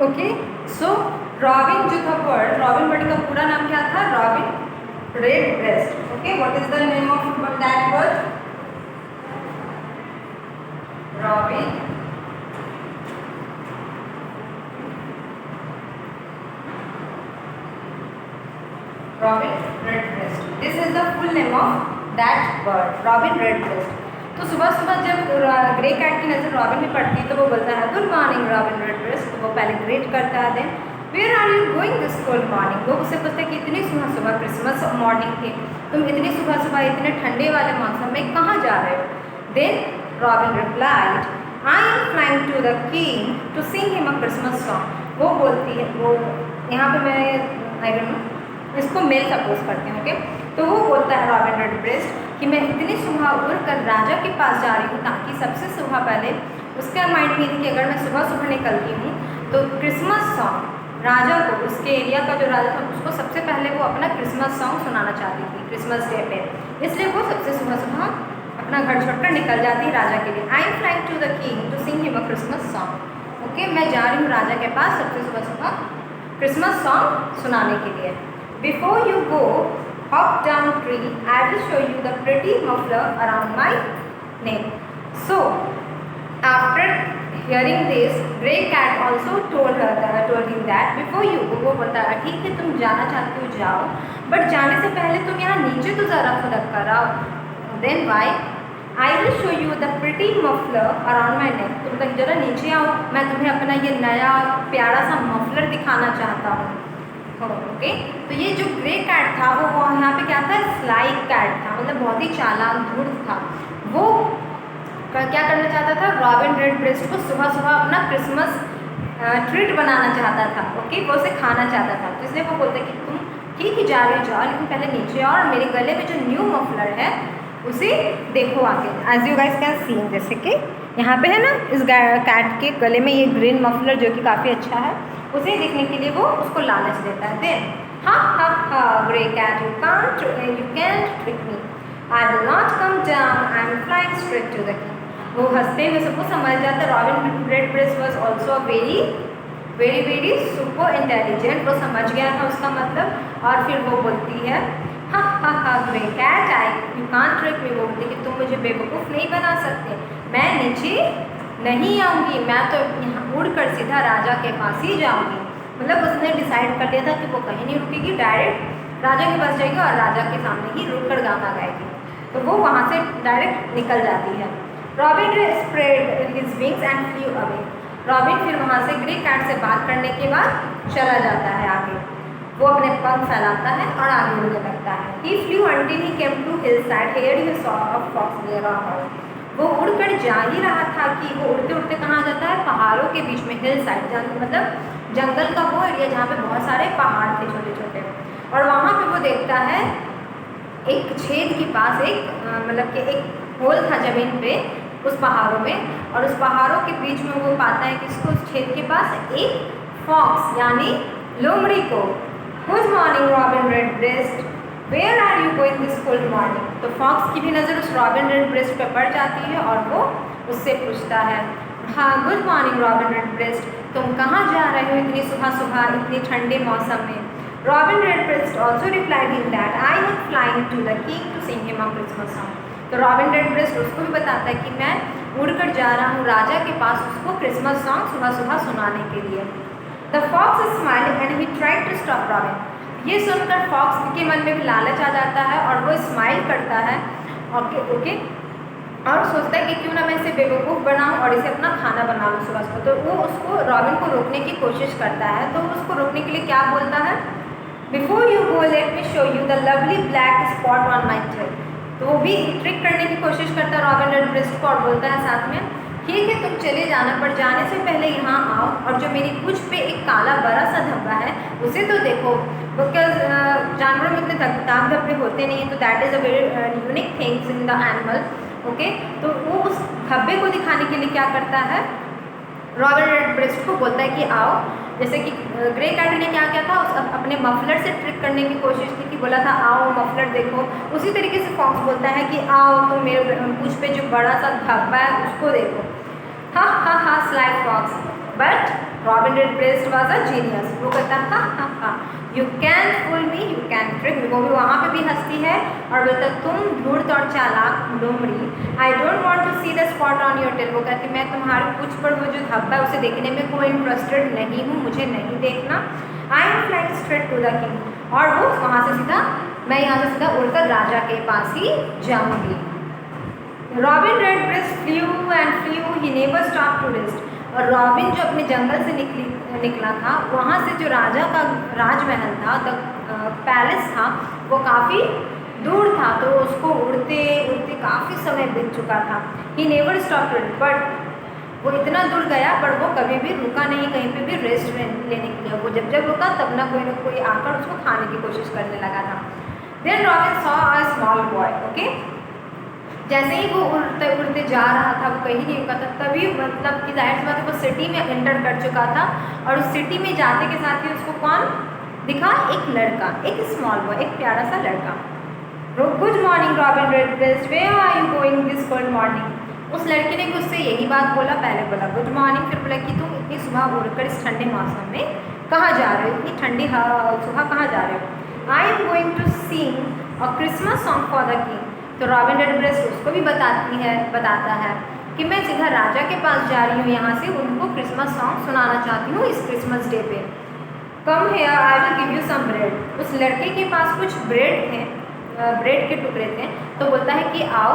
Okay, सो robin जो था word, robin word का पूरा नाम क्या था? Robin red breast. Okay, what is the name of that word? Robin red breast. This is the full name of that bird, robin red breast. तो सुबह सुबह जब ग्रे कैट की नज़र रॉबिन में पड़ती है तो वो बोलता है good morning Robin red breast. तो वो पहले ग्रेट करता है, then where are you going this cold morning. वो उससे पूछता है कि इतनी सुबह सुबह, क्रिसमस मॉर्निंग थी, तुम इतनी सुबह सुबह इतने ठंडे वाले मौसम में कहाँ जा रहे हो? Then Robin replied I am flying to the king to sing him a Christmas song. वो बोलती है, वो यहाँ पे मैं आई डोंट नो इसको मेल सपोज करते हैं। ओके, तो वो बोलता है रॉबिन रेड ब्रेस्ट कि मैं इतनी सुबह उड़ कर राजा के पास जा रही हूँ ताकि सबसे सुबह पहले उसके माइंड में थी कि अगर मैं सुबह सुबह निकलती हूँ तो क्रिसमस सॉन्ग राजा को, उसके एरिया का जो राजा था उसको सबसे पहले वो अपना क्रिसमस सॉन्ग सुनाना चाहती थी क्रिसमस डे पे, इसलिए वो सबसे सुबह सुबह अपना घर छोड़कर निकल जाती राजा के लिए। I am flying to the king to sing him a Christmas song. Okay, मैं जा रही हूँ राजा के पास सबसे सुबह सुबह क्रिसमस सॉन्ग सुनाने के लिए। Before you go hop down tree, I will show you the pretty muffler around my neck. So, after hearing this, Grey Cat also told him that before you go, वो बोलता है ठीक है तुम जाना चाहते हो जाओ, बट जाने से पहले तुम यहाँ नीचे तो ज़रा फुदक कर आओ। Then why? I will show you the pretty muffler around my neck. तुम तक जरा नीचे आओ, मैं तुम्हें अपना ये नया प्यारा सा मफलर दिखाना चाहता हूँ। ओके, तो ये जो ग्रे कैट था वो यहाँ पे क्या था? स्लाई कैट था, मतलब बहुत ही चालाक धूर्त था। वो क्या करना चाहता था? रॉबिन रेड ब्रेस्ट को सुबह सुबह अपना क्रिसमस ट्रीट बनाना चाहता था। ओके, वो उसे खाना चाहता था, तो इसलिए वो बोलता कि तुम ठीक ही जा रहे जाओ, लेकिन पहले नीचे आओ और मेरे गले में जो न्यू मफलर है उसे देखो आगे। As you guys can see, जैसे कि यहाँ पे है ना, इस कैट के गले में ये ग्रीन मफलर जो कि काफ़ी अच्छा है, उसे देखने के लिए वो उसको लालच देता है। Then ha grey cat you can't trick me, I will not come down, I am flying straight to the king. वो हंसते हुए सबको समझ जाता है Robin red breast was also very very very super intelligent. वो समझ गया था उसका मतलब, और फिर वो बोलती है हा grey cat I you can't trick me. वो बोलती कि तुम मुझे बेवकूफ़ नहीं बना सकते, मैं नीचे नहीं आऊँगी, मैं तो यहाँ उड़कर सीधा राजा के पास ही जाऊँगी। मतलब उसने डिसाइड कर लिया था कि वो कहीं नहीं रुकेगी, डायरेक्ट राजा के पास जाएगी और राजा के सामने ही रुक कर गाना गाएगी। तो वो वहाँ से डायरेक्ट निकल जाती है। Robin spread his wings and flu away. Robin फिर वहाँ से ग्रे कैट से बात करने के बाद चला जाता है आगे। वो अपने पंख फैलाता है और आगे उड़ने लगता है। He flew until he came to hill side, here he saw a fox near a house. वो उड़कर जा ही रहा था कि वो उड़ते उड़ते कहाँ जाता है? पहाड़ों के बीच में, हिल साइड, मतलब जंगल का वो एरिया जहाँ पे बहुत सारे पहाड़ थे छोटे छोटे, और वहाँ पे वो देखता है एक छेद के पास एक मतलब कि एक होल था ज़मीन पे उस पहाड़ों में, और उस पहाड़ों के बीच में वो पाता है कि इसको उस छेद के पास एक फॉक्स यानी लोमड़ी को। Good morning Robin red breast, where are you going this cold morning. तो फॉक्स की भी नज़र उस रॉबिन रेड ब्रेस्ट पर पड़ जाती है और वो उससे पूछता है हाँ good morning Robin red breast, तुम कहाँ जा रहे हो इतनी सुबह सुबह इतने ठंडे मौसम में। Robin red breast also replied him that I am flying to the king to sing him a Christmas song. तो रॉबिन रेड ब्रेस्ट उसको भी बताता है कि मैं उड़कर जा रहा हूँ राजा के पास उसको क्रिसमस सॉन्ग सुबह सुबह सुनाने के लिए। The fox smiling and he tried to stop Robin. ये सुनकर फॉक्स के मन में भी लालच आ जाता है और वो स्माइल करता है ओके और सोचता है कि क्यों ना मैं इसे बेवकूफ़ बनाऊं और इसे अपना खाना बना लूँ सुबह सुबह। तो वो उसको रॉबिन को रोकने की कोशिश करता है। तो उसको रोकने के लिए क्या बोलता है? Before you go let me show you the lovely black spot on my tail. तो वो भी ट्रिक करने की कोशिश करता है रॉबिन रेड ब्रेस्ट को और बोलता है साथ में ठीक है तुम चले जाना, पर जाने से पहले यहाँ आओ और जो मेरी पूंछ पे एक काला बड़ा सा धब्बा है उसे तो देखो, बिकॉज जानवरों में इतने दाग धब्बे होते नहीं हैं, तो that is a very unique things in the animal. Okay, तो वो उस धब्बे को दिखाने के लिए क्या करता है? रॉबिन रेड ब्रेस्ट को बोलता है कि आओ, जैसे कि ग्रे कैट ने क्या किया था उस अपने मफलर से ट्रिक करने की कोशिश की कि बोला था आओ मफलर देखो, उसी तरीके से फॉक्स बोलता है कि आओ तो मेरे पूंछ पे जो बड़ा सा धब्बा है उसको देखो। हा sly fox, but Robin Redbreast was a genius. वो कहता हा, you can fool me, you can trick me. वो भी वहाँ पे भी हंसती है और बोलता तुम धूर्त और चालाक लोमड़ी, I don't want to see the spot on your tail. वो कहती मैं तुम्हारे पूंछ पर वो जो धब्बा है उसे देखने में कोई इंटरेस्टेड नहीं हूँ, मुझे नहीं देखना। I am flying straight to the king. और वो वहाँ से सीधा, मैं यहाँ से सीधा उड़कर राजा के पास ही जाऊँगी। Robin Redbreast flew and flew, he never stop to rest. और रॉबिन जो अपने जंगल से निकला था, वहाँ से जो राजा का राजमहल था, द पैलेस था, वो काफ़ी दूर था, तो उसको उड़ते उड़ते काफ़ी समय बीत चुका था। He never stop to rest, but वो इतना दूर गया पर वो कभी भी रुका नहीं कहीं पे भी रेस्ट लेने के लिए। वो जब जब रुका तब ना कोई आकर उसको खाने की कोशिश करने लगा था। Then Robin saw a small boy, okay. जैसे ही वो उड़ते उड़ते जा रहा था, वो कहीं नहीं रुका था, तभी मतलब कि जाहिर सी बात है वो सिटी में एंटर कर चुका था। और उस सिटी में जाते के साथ ही उसको कौन दिखा? एक लड़का, एक स्मॉल बॉय, एक प्यारा सा लड़का। Good morning Robin Redbreast, where are you going this cold morning. उस लड़के ने भी उससे यही बात बोला, पहले बोला गुड मॉर्निंग, फिर बोला कि तुम इतनी सुबह उड़कर इस ठंडे मौसम में कहाँ जा रहे हो, इतनी ठंडी सुबह कहाँ जा रहे हो। I am going to sing a Christmas song for the king. तो रॉबिन रेडब्रेस्ट उसको भी बताता है कि मैं सीधा राजा के पास जा रही हूँ, यहाँ से उनको क्रिसमस सॉन्ग सुनाना चाहती हूँ इस क्रिसमस डे पे। Come here I will give you some bread. उस लड़के के पास कुछ ब्रेड थे, ब्रेड के टुकड़े थे, तो बोलता है कि आओ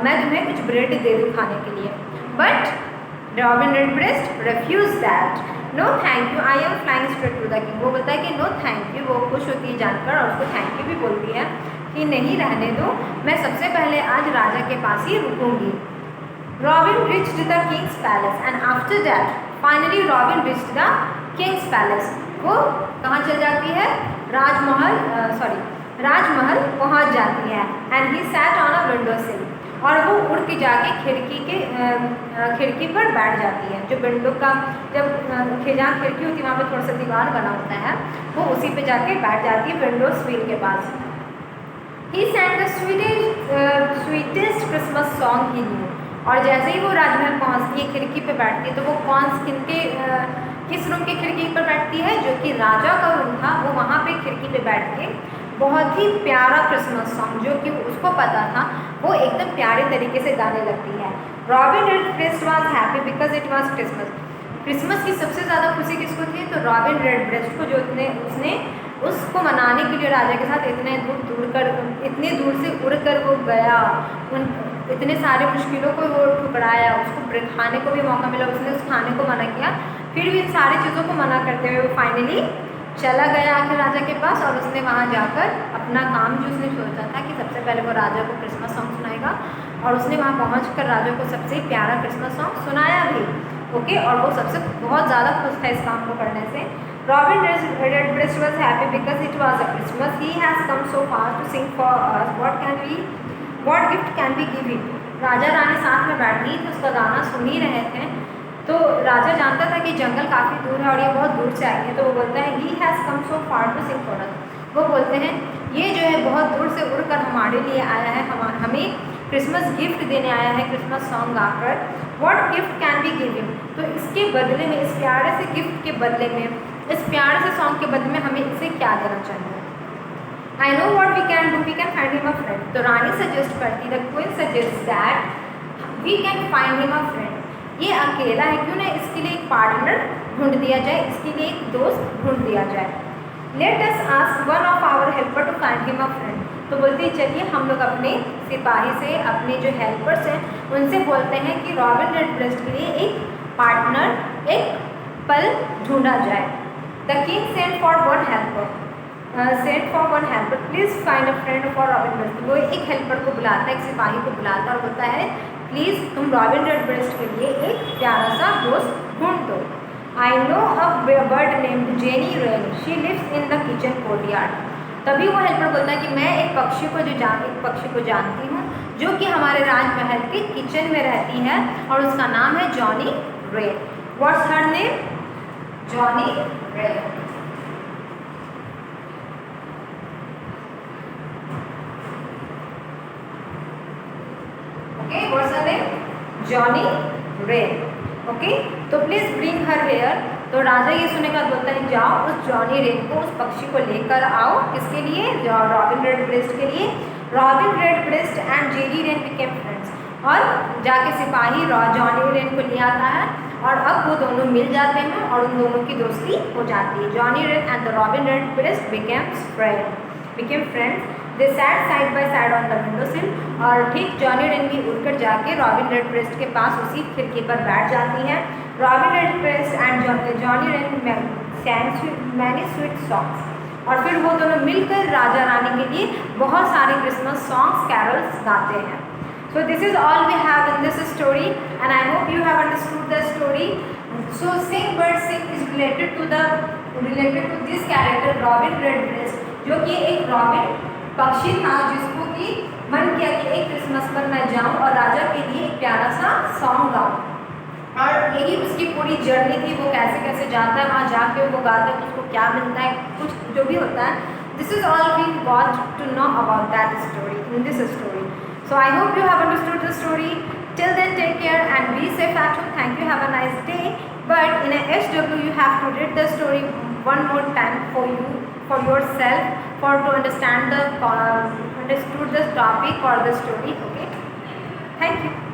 मैं तुम्हें कुछ ब्रेड दे दूँ खाने के लिए। But Robin Redbreast refuse that, no thank you, I am flying straight to the king. वो बोलता है कि नो थैंक यू। वो खुश होती है जानकर और उसको थैंक यू भी बोलती है कि नहीं रहने दो, मैं सबसे पहले आज राजा के पास ही रुकूंगी। Robin reached the king's palace and after that finally Robin reached the king's palace. वो कहाँ चल जाती है? राजमहल पहुँच जाती है। And he sat on a window sill, और वो उड़ के जाके खिड़की पर बैठ जाती है। जो विंडो का जब जहाँ खिड़की होती है वहाँ पे थोड़ा सा दीवार बना होता है, वो उसी पे जाके बैठ जाती है विंडो सील के पास। He sang the sweetest Christmas song he knew। और जैसे ही वो राजमहल पहुँचती है, खिड़की पे बैठती है, तो वो किस रूम की खिड़की पर बैठती है? जो कि राजा का रूम था, वो वहाँ पे खिड़की पे बैठ के बहुत ही प्यारा क्रिसमस सॉन्ग जो कि उसको पता था, वो एकदम प्यारे तरीके से गाने लगती है। Robin Redbreast was happy because it was Christmas. Christmas की सबसे ज़्यादा खुशी किसको थी? तो रॉबिन रेडब्रेस्ट को, जो उसने उसको मनाने के लिए राजा के साथ इतने दूर से उड़कर वो गया, इतने सारे मुश्किलों को वो ठुकराया, उसको खाने को भी मौका मिला, उसने उस खाने को मना किया, फिर भी इन सारी चीज़ों को मना करते हुए वो फाइनली चला गया आखिर राजा के पास। और उसने वहाँ जाकर अपना काम जो उसने सोचा था कि सबसे पहले वो राजा को क्रिसमस सॉन्ग सुनाएगा, और उसने वहाँ पहुँचकर राजा को सबसे प्यारा क्रिसमस सॉन्ग सुनाया भी, ओके। और वो सबसे बहुत ज़्यादा खुश था इस काम को करने से। Robin Redbreast was happy because it was a Christmas. He has come so far to sing for us. What gift can we give him? Raja Rani साथ में बैठी थी, उसका गाना सुन ही रहे थे। तो राजा जानता था कि जंगल काफ़ी दूर है और ये बहुत दूर से आई है, तो वो बोलता है He has come so far to sing for us। वो बोलते हैं ये जो है बहुत दूर से उड़कर हमारे लिए आया है, हमें क्रिसमस गिफ्ट देने आया है, क्रिसमस सॉन्ग गाकर। What gift can be give him? तो इसके बदले में, इस प्यारे से गिफ्ट के बदले में, इस प्यारे से सॉन्ग के बदले में हमें इसे क्या देना चाहिए? I know what we can do, we can find him a friend. तो रानी सजेस्ट करती, the queen suggest that we can find him a friend. ये अकेला है, क्यों ना इसके लिए एक पार्टनर ढूंढ दिया जाए, इसके लिए एक दोस्त ढूंढ दिया जाए। Let us ask one of our helper to find him a friend. तो बोलते चलिए हम लोग अपने सिपाही से, अपने जो हेल्पर्स हैं उनसे बोलते हैं कि रॉबिन रेडब्रेस्ट के लिए एक पार्टनर, एक पल ढूंढा जाए। The king sent for one helper please find a friend for Robin Redbreast. वो एक हेल्पर को बुलाता है, एक सिपाही को बुलाता है और बोलता है प्लीज़ तुम रॉबिन रेडब्रेस्ट के लिए एक प्यारा सा दोस्त ढूंढ दो। I know a bird named Jenny Wren, she lives in the kitchen courtyard. तभी वो हेल्पर बोलता है कि मैं एक पक्षी को जानती हूँ जो कि हमारे राजमहल के किचन में रहती है और उसका नाम है Johnny rain. What's her name? Johnny rain. Okay, what's her name? Johnny rain. Okay, तो प्लीज ब्रिंग हर हेयर तो राजा ये सुनने के बाद बोलता है जाओ उस जॉनी रेड को, उस पक्षी को लेकर आओ। किसके लिए? रॉबिन रेडब्रेस्ट के लिए। Robin Redbreast and Jenny Wren became friends, और जाके सिपाही जॉनी रेन को ले आता है और अब वो दोनों मिल जाते हैं और उन दोनों की दोस्ती हो जाती है। Johnny Wren and the Robin Redbreast became friends. They sat side by side on the window sill, और ठीक जॉनी रेन भी उड़कर जाके रॉबिन रेडब्रेस्ट के पास उसी खिड़की पर बैठ जाती है। Robin Redbreast and Johnny Wren sang many sweet songs, और फिर वो दोनों मिलकर राजा रानी के लिए बहुत सारे क्रिसमस सॉन्ग्स कैरल्स गाते हैं। So this is all we have in this story, and I hope you have understood the story. So Sing Bird Sing is related to this character Robin Redbreast, जो कि एक robin पक्षी था जिसको कि मन किया कि एक क्रिसमस पर मैं जाऊं और राजा के लिए एक प्यारा सा सॉन्ग गाऊं, और यही उसकी पूरी जर्नी थी। वो कैसे कैसे जाता है वहाँ, जाके वो गाता है तो उसको क्या मिलता है, कुछ जो भी होता है। This is all we got to know about that story in this story. So I hope you have understood the story. Till then, take care and be safe at home. Thank you. Have a nice day. But in a HW, you have to read the story one more time for yourself, to understand the topic or the story. Okay. Thank you.